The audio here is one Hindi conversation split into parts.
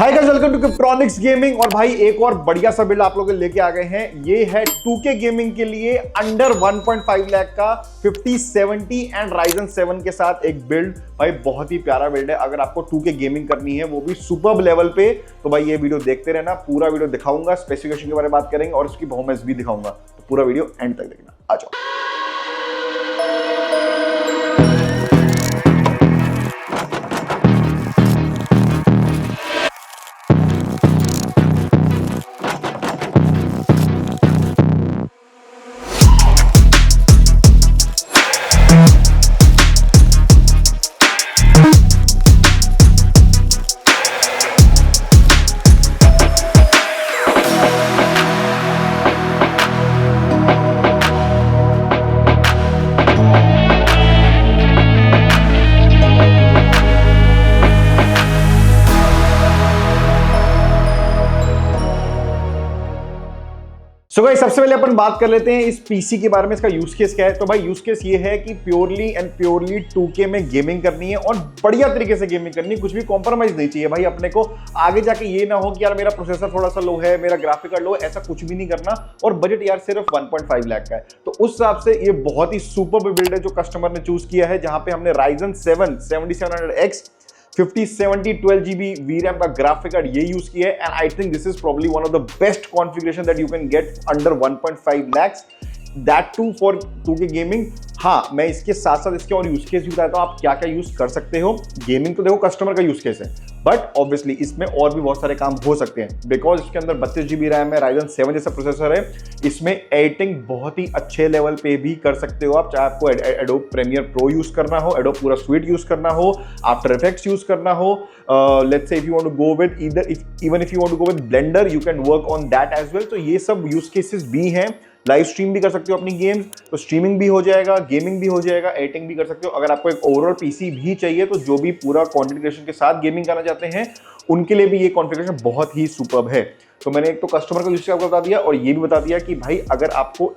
Hi guys, welcome to Kryptonics gaming. और भाई एक और बढ़िया सा बिल्ड आप लोगों के लेके आ गए हैं। ये है 2K गेमिंग के लिए अंडर 1.5 लाख का 5070 एंड Ryzen 7 के साथ एक बिल्ड। भाई बहुत ही प्यारा बिल्ड है। अगर आपको 2K गेमिंग करनी है वो भी सुपर्ब लेवल पे, तो भाई ये वीडियो देखते रहना। पूरा वीडियो दिखाऊंगा, स्पेसिफिकेशन के बारे में बात करेंगे और इसकी परफॉर्मेंस भी दिखाऊंगा। तो पूरा वीडियो एंड तक देखना। आ जाओ। सो गाइस, सबसे पहले अपन बात कर लेते हैं इस पीसी के बारे में। इसका यूज केस क्या है? तो भाई यूज केस ये है कि प्योरली एंड प्योरली 2K में गेमिंग करनी है और बढ़िया तरीके से गेमिंग करनी है। कुछ भी कॉम्प्रोमाइज नहीं चाहिए भाई अपने को। आगे जाके ये ना हो कि यार मेरा प्रोसेसर थोड़ा सा लो है, मेरा ग्राफिक कार्ड लो, ऐसा कुछ भी नहीं करना। और बजट यार सिर्फ 1.5 लाख का है, तो उस हिसाब से ये बहुत ही सुपर बिल्ड है जो कस्टमर ने चूज किया है। जहां पे हमने Ryzen 7 7700X 5070 12GB VRAM का ग्राफिक कार्ड ये यूज किया है। And I think this is probably one of the best configuration that you can get under 1.5 lakhs, that too for 2K gaming. हाँ, मैं इसके साथ साथ इसके और यूज केस भी बताता हूँ आप क्या क्या यूज कर सकते हो। गेमिंग तो देखो कस्टमर का यूज केस है, बट ऑब्वियसली इसमें और भी बहुत सारे काम हो सकते हैं बिकॉज इसके अंदर 32GB रैम है, Ryzen 7 जैसा प्रोसेसर है। इसमें एडिटिंग बहुत ही अच्छे लेवल पे भी कर सकते हो आप, चाहे आपको एडोब प्रीमियर प्रो यूज करना हो, एडोब पूरा स्वीट यूज करना हो, आफ्टर इफेक्ट्स यूज करना हो। Let's say if you want to go with even if you want to go with Blender, you can work on that as well. तो ये सब यूज केसेस भी हैं। लाइव स्ट्रीम भी कर सकते हो अपनी गेम्स, तो स्ट्रीमिंग भी हो जाएगा, गेमिंग भी हो जाएगा, एडिटिंग भी कर सकते हो। अगर आपको एक ओवरऑल पीसी भी चाहिए, तो जो भी पूरा कंटेंट क्रिएशन के साथ गेमिंग करना चाहते हैं उनके लिए भी ये कॉन्फ़िगरेशन बहुत ही सुपर्ब है। तो मैंने एक तो कस्टमर का यूज आपको बता दिया और ये भी बता दिया कि भाई अगर आपको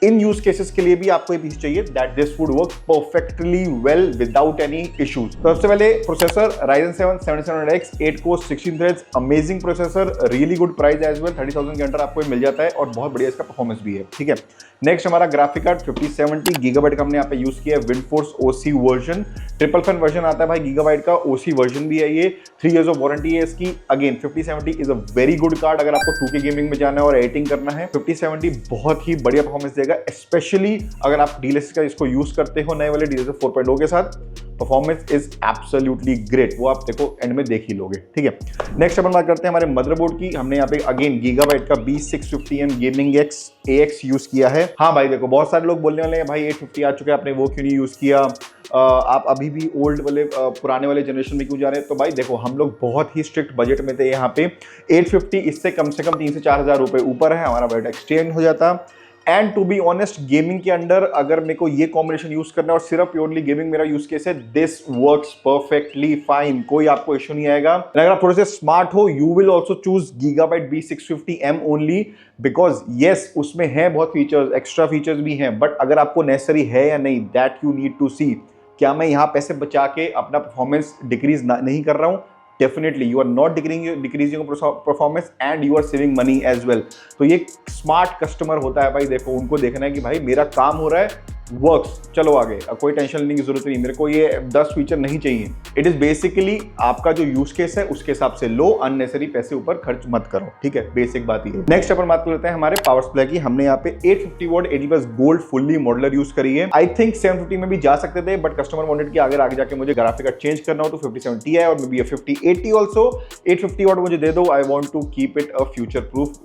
इन यूज केसेस के लिए भी आपको ये पीसी चाहिए, that this would work perfectly well without any issues. तो सबसे पहले processor Ryzen 7 7700X 8 core 16 threads, amazing processor, really good price as well. 30,000 के अंडर आपको मिल जाता है और बहुत बढ़िया इसका परफॉर्मेंस भी है। ठीक है, नेक्स्ट हमारा ग्राफिक कार्ड 5070 GB का हमने यहाँ पे यूज किया है। विंडफोर्स OC version, triple fan version आता है भाई GB का, OC वर्जन भी है ये। 3 years ऑफ वारंटी है इसकी। Again 5070 is a very good card अगर आपको 2K गेमिंग में जाना है और एडिटिंग करना है। 5070 बहुत ही बढ़िया परफॉर्मेंस देगा, स्पेशली अगर आप DLSS का इसको यूज करते हो नए वाले DLSS 4.0 के साथ। परफॉर्मेंस इज एब्सोल्युटली ग्रेट, वो आप देखो एंड में देख ही लोगे। ठीक है, नेक्स्ट अपन बात करते हैं हमारे मदरबोर्ड की। हमने यहाँ पे अगेन GB का B650M गेमिंग AX यूज किया है। हाँ भाई देखो, बहुत सारे लोग बोलने वाले हैं भाई 850 आ चुके हैं, आपने वो क्यों नहीं यूज किया, आप अभी भी ओल्ड वाले पुराने वाले जनरेशन में क्यों जा रहे हैं? तो भाई देखो, हम लोग बहुत ही स्ट्रिक्ट बजट में थे यहाँ पे। 850 इससे कम 3 से 4 हज़ार रुपए ऊपर है, हमारा बजट एक्सचेंज हो जाता। And to be honest, gaming के अंदर अगर मेरे को ये कॉम्बिनेशन यूज करना है और सिर्फ प्योरली गेमिंग मेरा यूज केस है, दिस वर्क्स परफेक्टली फाइन, कोई आपको इश्यू नहीं आएगा। अगर आप थोड़े से स्मार्ट हो, you will also choose GB B650M only, because yes उसमें है बहुत फीचर्स, एक्स्ट्रा फीचर्स भी हैं, बट अगर आपको नेसेसरी है या नहीं, दैट यू नीड टू सी। क्या मैं यहाँ पैसे बचा के अपना परफॉर्मेंस डिक्रीज नहीं कर रहा हूँ? Definitely you are not decreasing performance and you are saving money as well. तो ये स्मार्ट कस्टमर होता है भाई, देखो उनको देखना है कि भाई मेरा काम हो रहा है, वर्क्स, चलो आगे, कोई टेंशन लेने की जरूरत नहीं, मेरे को ये 10 फीचर नहीं चाहिए। इट इज बेसिकली आपका जो यूज केस है उसके हिसाब से लो, अननेसेसरी पैसे ऊपर खर्च मत करो। ठीक है, बेसिक बात ये है। नेक्स्ट अपन बात कर लेते हैं हमारे पावर सप्लाई की। हमने यहाँ पे 850 watt 80+ gold fully modular use करी है। आई थिंक 750 में भी जा सकते थे, बट कस्टमर वांटेड कि अगर आगे जाके मुझे ग्राफिक कार्ड चेंज करना हो तो 5070 है और मे बी 5080 ऑल्सो। 850 वॉट मुझे दे दो, I want to keep it a future proof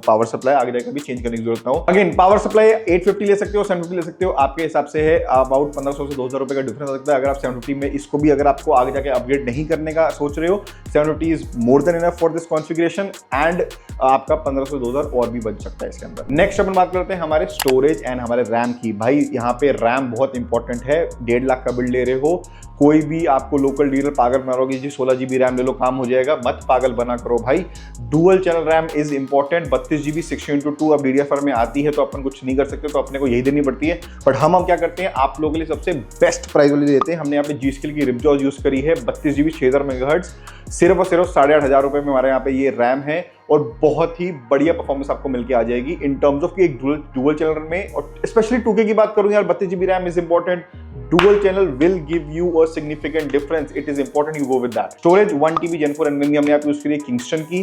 power supply, आगे जाकर भी चेंज करने की जरूरत ना हो। अगेन पावर सप्लाई 850 ले सकते हो, 750 ले सकते हो, आपके हिसाब से है। अबाउट 1500 से 2000 रुपए का डिफरेंस आ सकता है। अगर आप 750 में इसको भी अगर आपको आगे जाके अपग्रेड नहीं करने का सोच रहे हो, 750 is more than enough for this configuration and आपका 1500 से 2000 और भी बच सकता है इसके अंदर। नेक्स्ट अपन बात करते हैं हमारे स्टोरेज एंड हमारे रैम की। भाई यहाँ पे रैम बहुत इंपॉर्टेंट है। 1.5 लाख का बिल्ड ले रहे हो, कोई भी आपको लोकल डीलर पागल बना रहा होगा जी 16 GB रैम ले लो काम हो जाएगा, मत पागल बना करो भाई। Dual channel RAM is important. 32 GB 16:2 अब DDR4 में आती है तो अपन कुछ नहीं कर सकते, तो अपने को यही देनी पड़ती है। बट हम क्या करते हैं, आप लोगों के लिए सबसे बेस्ट प्राइस वाली देते हैं। हमने यहाँ पे G-Skill की रिपजॉस यूज करी है 32 GB 6000 MHz, सिर्फ और सिर्फ 8,500 रुपए में हमारे यहाँ पे ये रैम है और बहुत ही बढ़िया परफॉर्मेंस आपको मिलके आ जाएगी इन टर्म्स ऑफ कि एक डुअल चैनल में। और स्पेशली 2K की बात करूं यार, 32 GB RAM is important. Dual channel will give you a significant difference. It is important you go with that. Storage 1 TB Gen 4 NVMe हमने यहाँ पे यूज करी है Kingston की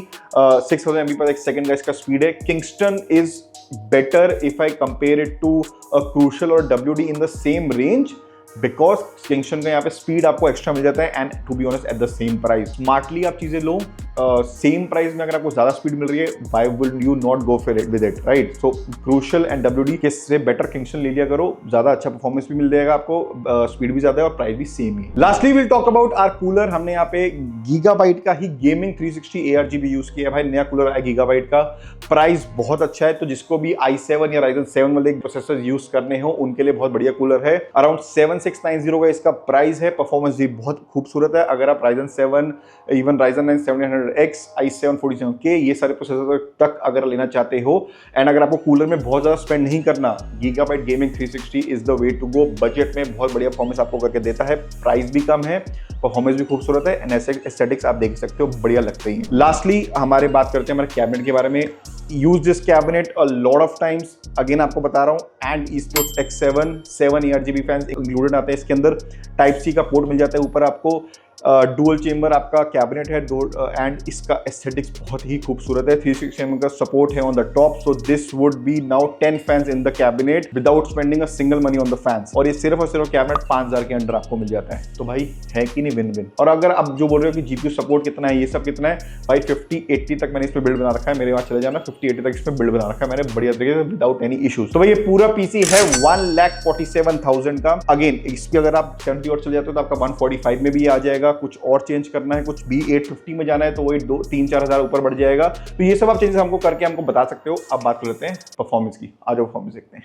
6000 MB पर एक सेकंड का इसका स्पीड है। Kingston is better if I compare it to a Crucial or WD in the same range. Because Kingston का यहाँ पे स्पीड आपको एक्स्ट्रा मिल जाता है and to be honest at the same price. Smartly आप चीजें लो, सेम प्राइस में अगर आपको ज्यादा स्पीड मिल रही है, why would you not go for it with it, right? So crucial and WD के से बेटर Kingston ले लिया करो, ज्यादा अच्छा परफॉर्मेंस भी मिल जाएगा आपको, स्पीड भी ज्यादा है और प्राइस भी सेम ही। Lastly will talk about our cooler. हमने यहाँ पे गीगाबाइट का ही गेमिंग 360 ARGB यूज किया है भाई। नया कूलर है गीगाबाइट का, प्राइस बहुत अच्छा है, तो जिसको भी i7 या Ryzen 7 वाले प्रोसेसर यूज करने हो उनके लिए बहुत बढ़िया कूलर है। अराउंड 7690 का इसका प्राइस है। परफॉर्मेंस भी बहुत खूबसूरत है। अगर आप Ryzen 7 even Ryzen 9 700X i7 47K ये सारे प्रोसेसर तक अगर लेना चाहते हो एंड अगर आपको कूलर में बहुत ज्यादा स्पेंड नहीं करना, Gigabyte gaming 360 is the way to go. Budget में बहुत बढ़िया परफॉर्मेंस आपको करके देता है, प्राइस भी कम है, परफॉर्मेंस भी खूबसूरत है एंड एस्थेटिक्स आप देख सकते हो बढ़िया लगते हैं। लास्टली हमारे बात करते हैं हमारे कैबिनेट के बारे में। Use this cabinet a lot of times, again आपको बता रहा हूँ। And esports X7 7 ARGB fans included आते हैं इसके अंदर। टाइप C का पोर्ट मिल जाता है ऊपर आपको। डुअल चेंबर आपका कैबिनेट है एंड इसका एस्थेटिक्स बहुत ही खूबसूरत है। 360 mm का सपोर्ट है on the top, so this would be now 10 fans in the cabinet without spending a single money on the fans. और ये सिर्फ और सिर्फ कैबिनेट 5000 के अंडर आपको मिल जाता है, तो भाई है कि नहीं विन विन। और अगर आप जो बोल रहे हो कि GPU सपोर्ट कितना है, ये सब कितना है भाई, 5080 तक मैंने इस पर बिल्ड बना रखा है। मेरे वहां चले जाना, 5080 तक इसमें बिल्ड बना रखा है मैंने बढ़िया तरीके से विदाउट एनी इश्यूज। तो भाई ये पूरा पीसी है 1,47,000 का। अगेन इस पे अगर आप 70 और चले जाते हो तो आपका 145 में भी आ जाएगा। कुछ और चेंज करना है, कुछ भी 850 में जाना है तो वही 2-3-4 हजार ऊपर बढ़ जाएगा। तो ये सब आप चेंजेस हमको करके हमको बता सकते हो। अब बात कर लेते हैं परफॉर्मेंस की। आ जाओ परफॉर्मेंस देखते हैं।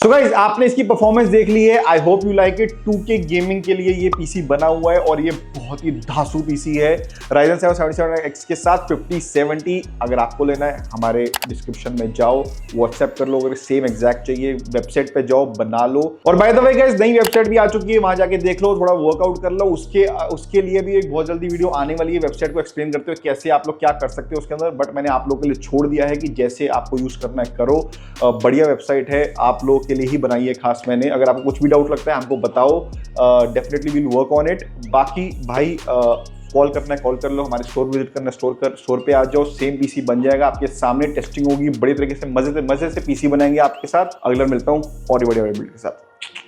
सो गाइस आपने इसकी परफॉर्मेंस देख ली है। I hope you like it. 2K gaming के लिए ये पीसी बना हुआ है और ये बहुत ही धांसू पीसी है। Ryzen 7 77X के साथ 5070 अगर आपको लेना है हमारे डिस्क्रिप्शन में जाओ, व्हाट्सएप कर लो। अगर सेम एग्जैक्ट चाहिए वेबसाइट पे जाओ बना लो। और बाय द वे गाइस नई वेबसाइट भी आ चुकी है, वहां जाके देख लो, थोड़ा वर्कआउट कर लो। उसके लिए भी एक बहुत जल्दी वीडियो आने वाली है। वेबसाइट को एक्सप्लेन करते हुए कैसे आप लोग क्या कर सकते हो उसके अंदर। बट मैंने आप लोगों के लिए छोड़ दिया है कि जैसे आपको यूज करना है करो। बढ़िया वेबसाइट है, आप लोगों के लिए ही बनाई है खास मैंने। अगर आपको कुछ भी डाउट लगता है हमको बताओ, definitely will work on it. बाकी भाई कॉल करना है कॉल कर लो, हमारे स्टोर विजिट करना है स्टोर पे आ जाओ, सेम पीसी बन जाएगा आपके सामने। टेस्टिंग होगी बड़ी तरीके से, मजे से पीसी बनाएंगे आपके साथ। अगला मिलता हूँ और बढ़िया बिल्ड के साथ।